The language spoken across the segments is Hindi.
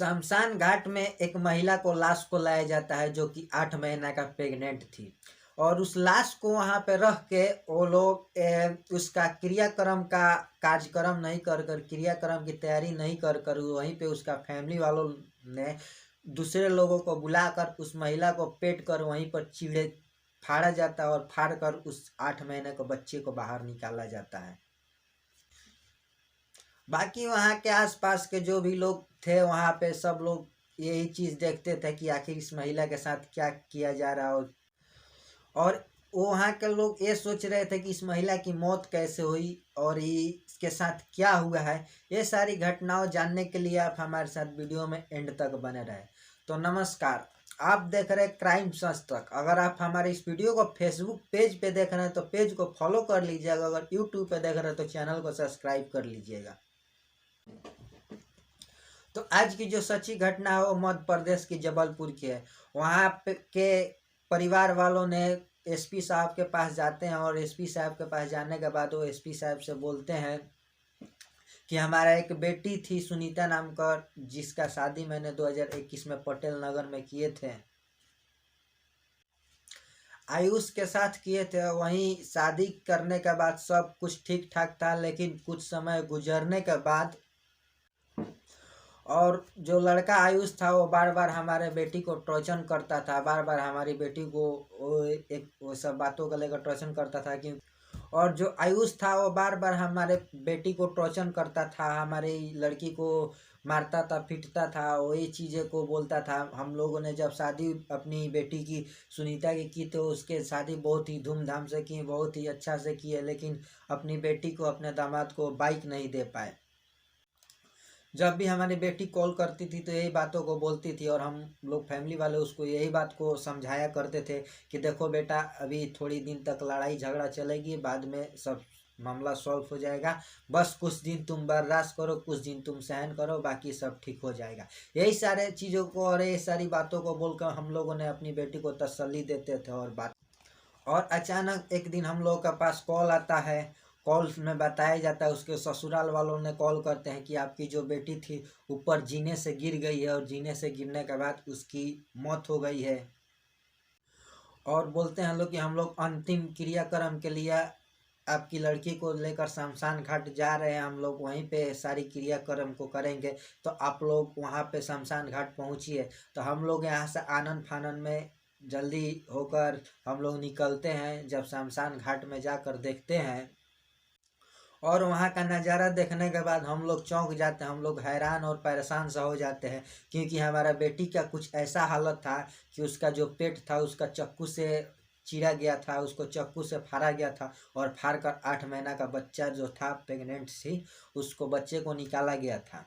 शमशान घाट में एक महिला को लाश को लाया जाता है जो कि 8 महीना का प्रेग्नेंट थी। और उस लाश को वहाँ पे रख के वो लोग उसका क्रियाक्रम का कार्यक्रम नहीं कर कर क्रियाक्रम की तैयारी नहीं कर कर वहीं पे उसका फैमिली वालों ने दूसरे लोगों को बुलाकर उस महिला को पेट कर वहीं पर चीड़े फाड़ा जाता है और फाड़ कर उस 8 महीने के बच्चे को बाहर निकाला जाता है। बाकी वहाँ के आसपास के जो भी लोग थे वहाँ पे सब लोग यही चीज़ देखते थे कि आखिर इस महिला के साथ क्या किया जा रहा है। और वो वहाँ के लोग ये सोच रहे थे कि इस महिला की मौत कैसे हुई और इसके साथ क्या हुआ है। ये सारी घटनाओं जानने के लिए आप हमारे साथ वीडियो में एंड तक बने रहे। तो नमस्कार, आप देख रहे हैं क्राइम संस्थक। अगर आप हमारे इस वीडियो को फेसबुक पेज पे देख रहे हैं तो पेज को फॉलो कर लीजिएगा। अगर यूट्यूब पे देख रहे हैं तो चैनल को सब्सक्राइब कर लीजिएगा। तो आज की जो सच्ची घटना है वो मध्य प्रदेश की जबलपुर की है। वहाँ के परिवार वालों ने एसपी साहब के पास जाते हैं और एसपी साहब के पास जाने के बाद वो एसपी साहब से बोलते हैं कि हमारा एक बेटी थी सुनीता नाम का, जिसका शादी मैंने 2021 में पटेल नगर में किए थे, आयुष के साथ किए थे। वहीं शादी करने के बाद सब कुछ ठीक ठाक था, लेकिन कुछ समय गुजरने के बाद और जो लड़का आयुष था वो बार बार हमारे बेटी को टॉर्चर करता था, बार बार हमारी बेटी को वो सब बातों को लेकर टॉर्चर करता था कि और जो आयुष था वो बार बार हमारे बेटी को टॉर्चर करता था, हमारी लड़की को मारता था, पीटता था, वही चीज़ें को बोलता था। हम लोगों ने जब शादी अपनी बेटी की सुनीता की तो उसके शादी बहुत ही धूमधाम से की, बहुत ही अच्छा से की है, लेकिन अपनी बेटी को, अपने दामाद को बाइक नहीं दे पाए। जब भी हमारी बेटी कॉल करती थी तो यही बातों को बोलती थी और हम लोग फैमिली वाले उसको यही बात को समझाया करते थे कि देखो बेटा, अभी थोड़ी दिन तक लड़ाई झगड़ा चलेगी, बाद में सब मामला सॉल्व हो जाएगा, बस कुछ दिन तुम बर्दाश्त करो, कुछ दिन तुम सहन करो, बाकी सब ठीक हो जाएगा। यही सारे चीज़ों को और ये सारी बातों को बोलकर हम लोगों ने अपनी बेटी को तसल्ली देते थे। और अचानक एक दिन हम लोगों के पास कॉल आता है। कॉल में बताया जाता है, उसके ससुराल वालों ने कॉल करते हैं कि आपकी जो बेटी थी ऊपर जीने से गिर गई है और जीने से गिरने के बाद उसकी मौत हो गई है। और बोलते हैं लोग कि हम लोग अंतिम क्रियाक्रम के लिए आपकी लड़की को लेकर शमशान घाट जा रहे हैं, हम लोग वहीं पे सारी क्रियाक्रम को करेंगे, तो आप लोग वहाँ पे शमशान घाट पहुँचिए। तो हम लोग यहाँ से आनन फानन में जल्दी होकर हम लोग निकलते हैं। जब शमशान घाट में जाकर देखते हैं और वहाँ का नज़ारा देखने के बाद हम लोग चौंक जाते हैं, हम लोग हैरान और परेशान सा हो जाते हैं, क्योंकि हमारा बेटी का कुछ ऐसा हालत था कि उसका जो पेट था उसका चाकू से चीरा गया था, उसको चाकू से फाड़ा गया था और फाड़ कर 8 महीना का बच्चा जो था, प्रेग्नेंट थी, उसको बच्चे को निकाला गया था।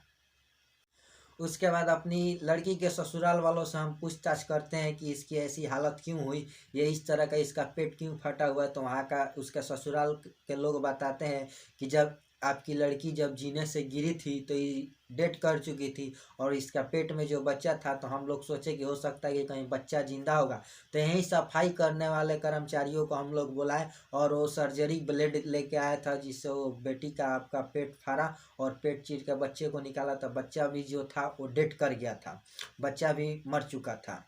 उसके बाद अपनी लड़की के ससुराल वालों से हम पूछताछ करते हैं कि इसकी ऐसी हालत क्यों हुई, ये इस तरह का इसका पेट क्यों फटा हुआ है। तो वहाँ का उसके ससुराल के लोग बताते हैं कि जब आपकी लड़की जब जीने से गिरी थी तो ये डेथ कर चुकी थी और इसका पेट में जो बच्चा था, तो हम लोग सोचे कि हो सकता है कि कहीं बच्चा जिंदा होगा। तो यहीं सफाई करने वाले कर्मचारियों को हम लोग बुलाए और वो सर्जरी ब्लेड लेके आया था, जिससे वो बेटी का आपका पेट फाड़ा और पेट चीर के बच्चे को निकाला था। बच्चा भी जो था वो डेथ कर गया था, बच्चा भी मर चुका था।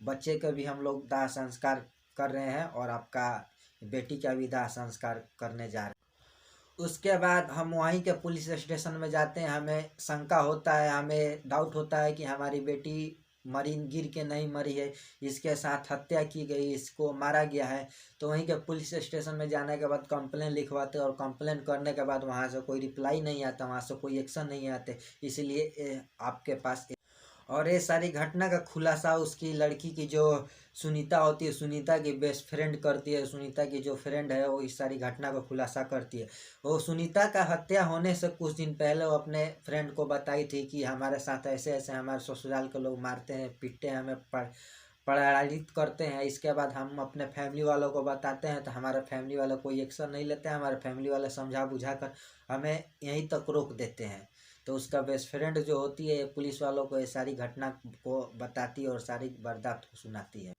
बच्चे का भी हम लोग दाह संस्कार कर रहे हैं और आपका बेटी का भी दाह संस्कार करने जा रहे हैं। उसके बाद हम वहीं के पुलिस स्टेशन में जाते हैं। हमें शंका होता है, हमें डाउट होता है कि हमारी बेटी मरी, गिर के नहीं मरी है, इसके साथ हत्या की गई, इसको मारा गया है। तो वहीं के पुलिस स्टेशन में जाने के बाद कंप्लेन लिखवाते और कंप्लेन करने के बाद वहाँ से कोई रिप्लाई नहीं आता, वहाँ से कोई एक्शन नहीं आते, इसलिए आपके पास। और ये सारी घटना का खुलासा उसकी लड़की की जो सुनीता होती है, सुनीता की बेस्ट फ्रेंड करती है। सुनीता की जो फ्रेंड है वो इस सारी घटना का खुलासा करती है। वो सुनीता का हत्या होने से कुछ दिन पहले वो अपने फ्रेंड को बताई थी कि हमारे साथ ऐसे ऐसे हमारे ससुराल के लोग मारते हैं, पीटते हैं, हमें प्रताड़ित करते हैं। इसके बाद हम अपने फैमिली वालों को बताते हैं तो हमारे फैमिली वाले कोई एक्शन नहीं लेते हैं, हमारे फैमिली वाले समझा बुझा कर हमें यहीं तक रोक देते हैं। तो उसका बेस्ट फ्रेंड जो होती है पुलिस वालों को ये सारी घटना को बताती है और सारी वारदात को सुनाती है।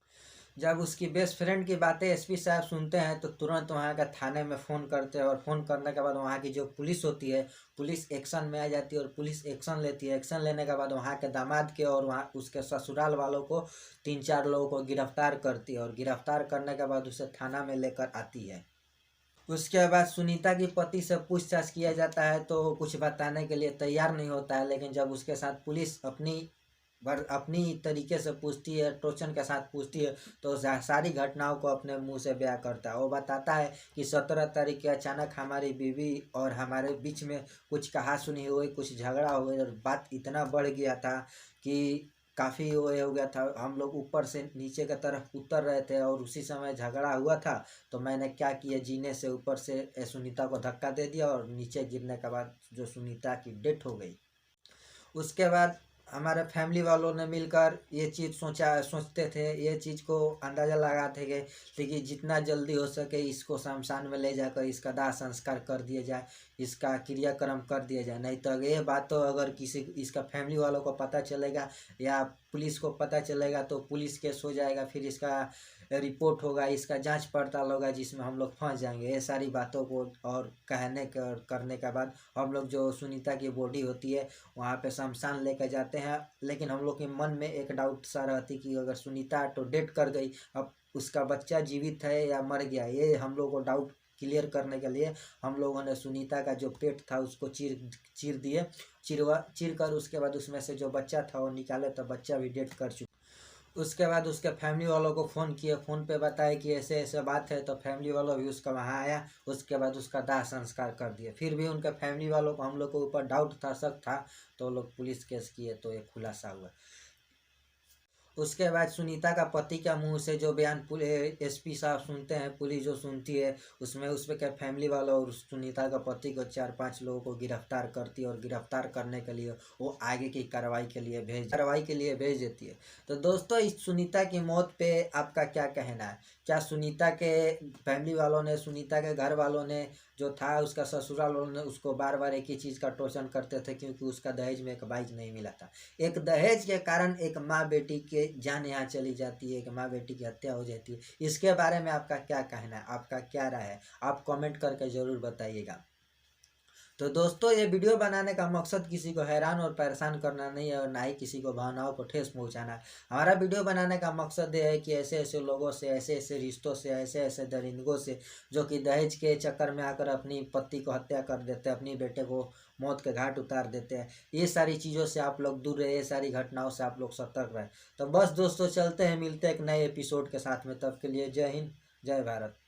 जब उसकी बेस्ट फ्रेंड की बातें एसपी साहब सुनते हैं तो तुरंत वहाँ का थाने में फ़ोन करते हैं, और फ़ोन करने के बाद वहाँ की जो पुलिस होती है, पुलिस एक्शन में आ जाती है और पुलिस एक्शन लेती है। एक्शन लेने के बाद वहाँ के दामाद के और वहाँ उसके ससुराल वालों को 3-4 लोगों को गिरफ्तार करती है, और गिरफ्तार करने के बाद उसे थाना में लेकर आती है। उसके बाद सुनीता की पति से पूछताछ किया जाता है तो कुछ बताने के लिए तैयार नहीं होता है, लेकिन जब उसके साथ पुलिस अपनी तरीके से पूछती है, टोचन के साथ पूछती है, तो सारी घटनाओं को अपने मुंह से बयां करता है। वो बताता है कि 17 तारीख के अचानक हमारी बीवी और हमारे बीच में कुछ कहा सुनी हुई, कुछ झगड़ा हो गया, और बात इतना बढ़ गया था कि काफ़ी वो हो गया था। हम लोग ऊपर से नीचे की तरफ उतर रहे थे और उसी समय झगड़ा हुआ था, तो मैंने क्या किया, जीने से ऊपर से सुनीता को धक्का दे दिया और नीचे गिरने के बाद जो सुनीता की डेथ हो गई। उसके बाद हमारे फैमिली वालों ने मिलकर ये चीज़ सोचते थे, ये चीज़ को अंदाज़ा लगाते थे कि जितना जल्दी हो सके इसको शमशान में ले जाकर इसका दाह संस्कार कर दिया जाए, इसका क्रियाक्रम कर दिया जाए। नहीं तो ये बात तो अगर किसी इसका फैमिली वालों को पता चलेगा या पुलिस को पता चलेगा तो पुलिस केस हो जाएगा, फिर इसका रिपोर्ट होगा, इसका जांच पड़ताल होगा, जिसमें हम लोग फंस जाएंगे। ये सारी बातों को और कहने करने के बाद हम लोग जो सुनीता की बॉडी होती है वहाँ पे शमशान लेकर जाते हैं। लेकिन हम लोग के मन में एक डाउट सा रहती कि अगर सुनीता तो डेथ कर गई, अब उसका बच्चा जीवित है या मर गया, ये हम लोग को डाउट क्लियर करने के लिए हम लोगों ने सुनीता का जो पेट था उसको चीर दिए, चीर कर उसके बाद उसमें से जो बच्चा था वो निकाले, तो बच्चा भी डेथ कर चुका। उसके बाद उसके फैमिली वालों को फ़ोन किए, फ़ोन पे बताए कि ऐसे ऐसे बात है, तो फैमिली वालों भी उसका वहाँ आया। उसके बाद उसका दाह संस्कार कर दिए। फिर भी उनके फैमिली वालों को हम लोग के ऊपर डाउट था, शक था, तो लोग पुलिस केस किए तो ये खुलासा हुआ। उसके बाद सुनीता का पति का मुंह से जो बयान एसपी साहब सुनते हैं, पुलिस जो सुनती है, उसमें क्या फैमिली वालों और सुनीता का पति को 4-5 लोगों को गिरफ्तार करती है, और गिरफ्तार करने के लिए वो आगे की कार्रवाई के लिए भेज देती है। तो दोस्तों, इस सुनीता की मौत पे आपका क्या कहना है? क्या सुनीता के फैमिली वालों ने, सुनीता के घर वालों ने जो था, उसका ससुराल वालों ने उसको बार बार एक ही चीज़ का टोचन करते थे, क्योंकि उसका दहेज में एक बाइक नहीं मिला था। एक दहेज के कारण एक माँ बेटी के जान यहाँ चली जाती है, एक माँ बेटी की हत्या हो जाती है। इसके बारे में आपका क्या कहना है, आपका क्या राय है? आप कमेंट करके ज़रूर बताइएगा। तो दोस्तों, ये वीडियो बनाने का मकसद किसी को हैरान और परेशान करना नहीं है, और ना ही किसी को भावनाओं को ठेस पहुंचाना है। हमारा वीडियो बनाने का मकसद ये है कि ऐसे ऐसे लोगों से, ऐसे ऐसे रिश्तों से, ऐसे ऐसे दरिंदों से, जो कि दहेज के चक्कर में आकर अपनी पति को हत्या कर देते हैं, अपनी बेटे को मौत के घाट उतार देते हैं, ये सारी चीज़ों से आप लोग दूर रहे, ये सारी घटनाओं से आप लोग सतर्क रहे। तो बस दोस्तों, चलते हैं, मिलते हैं एक नए एपिसोड के साथ में। तब के लिए जय हिंद, जय भारत।